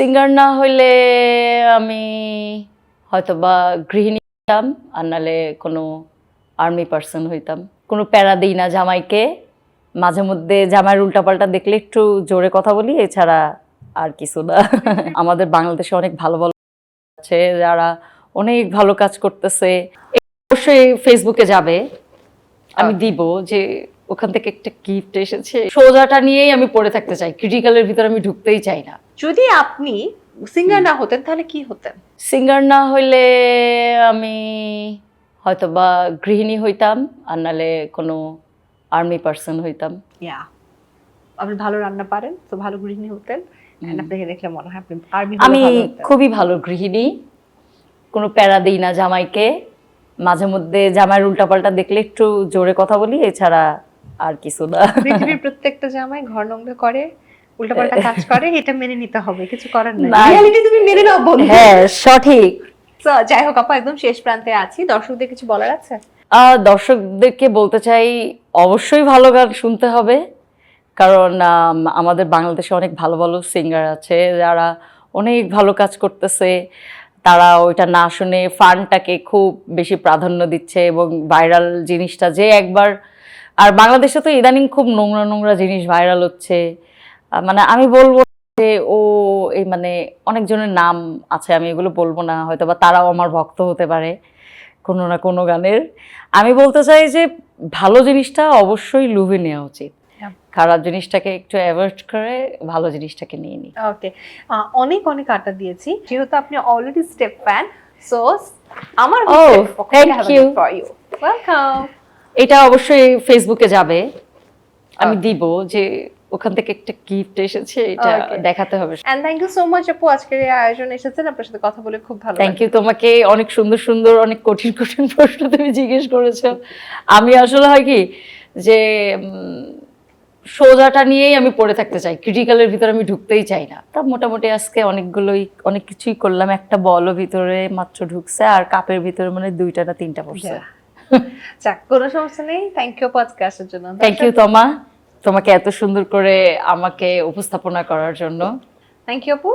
Singer না হইলে আমি হয়তোবা গৃহিণী হইতাম, আর নাহলে কোনো আর্মি পার্সন হইতাম। কোনো প্যারা দিই না জামাইকে, মাঝে মধ্যে জামাইয়ের উল্টাপাল্টা দেখলে একটু জোরে কথা বলি, এছাড়া আর কিছু না। আমাদের বাংলাদেশে অনেক ভালো ভালো আছে যারা অনেক ভালো কাজ করতেছে, অবশ্যই ফেসবুকে যাবে, আমি দিব যে ওখান থেকে একটা গিফট এসেছে। সোজাটা নিয়েই আমি পড়ে থাকতে চাই, ক্রিটিক্যালের ভিতরে আমি ঢুকতেই চাই না। যদি আপনি সিঙ্গার না হতেন তাহলে কি হতেন? সিঙ্গার না হইলে আমি হয়তোবা গৃহিণী হইতাম, আর নাহলে কোনো আর্মি পার্সন হইতাম। ইয়া, আপনি ভালো রান্না পারেন, তো ভালো গৃহিণী হতেন। And আপনাকে দেখলে মনে হয় আপনি আর্মি হলে আমি ভালো হতেন। খুবই ভালো গৃহিণী, কোনো প্যারা দিই না জামাইকে, মাঝে মধ্যে জামাইয়ের উল্টাপাল্টা দেখলে একটু জোরে কথা বলি, এছাড়া আর কিছু না। পৃথিবীর প্রত্যেকটা জামাই ঘর নোংরা করে, উল্টাপাল্টা কাজ করে, এটা মেনে নিতে হবে, কিছু করার নাই। না। রিয়ালিটি তুমি মেনে নাও বন্ধু। হ্যাঁ, সঠিক। তো যাই হোক আপা, একদম শেষ প্রান্তে আছি, দর্শকদের কিছু বলার আছে? দর্শকদেরকে বলতে চাই, অবশ্যই ভালো গান শুনতে হবে, কারণ আমাদের বাংলাদেশে অনেক ভালো ভালো সিঙ্গার আছে যারা অনেক ভালো কাজ করতেছে। তারা ওইটা না শুনে ফানটাকে খুব বেশি প্রাধান্য দিচ্ছে, এবং ভাইরাল জিনিসটা যে একবার, আর বাংলাদেশে তো ইদানিং খুব নোংরা নোংরা জিনিস ভাইরাল হচ্ছে। মানে আমি বলবো যে ও এই মানে অনেকজনের নাম আছে, আমি এগুলো বলবো না, হয়তো বা তারাও আমার ভক্ত হতে পারে কোনো না কোনো গানের। আমি বলতে চাই যে ভালো জিনিসটা অবশ্যই লুভে নেওয়া উচিত, খারাপ জিনিসটাকে একটু অ্যাভয়েড করে ভালো জিনিসটাকে নিয়ে নিই। ওকে, অনেক অনেক আড্ডা দিয়েছি, যেহেতু আপনি অলরেডি স্টেপ ফ্যান, সো আমার থ্যাংক ইউ। ওয়েলকাম। এটা অবশ্যই ফেসবুকে যাবে, আমি দিব যে ওখান থেকে একটা গিফট এসেছে, এটা দেখাতে হবে। And thank you so much আপু, আজকের এই আয়োজনে এসেছেন, আপনার সাথে কথা বলে খুব ভালো থ্যাংক ইউ তোমাকে, অনেক সুন্দর সুন্দর অনেক কঠিন কঠিন প্রশ্ন তুমি জিজ্ঞেস করেছো। আমি আসলে হয় কি যে সোজাটা নিয়েই আমি পড়ে থাকতে চাই, ক্রিটিক্যালের ভিতরে আমি ঢুকতেই চাই না। তা মোটামুটি আজকে অনেক কিছুই করলাম, একটা বলও ভিতরে মাত্র ঢুকছে, আর কাপের ভিতরে মানে 2টা না 3টা পড়ছে। যাক, কোনো সমস্যা নেই। থ্যাংক ইউ আপু আজকে আসার জন্য। থ্যাংক ইউ তোমাকে এত সুন্দর করে আমাকে উপস্থাপনা করার জন্য। থ্যাংক ইউ আপু।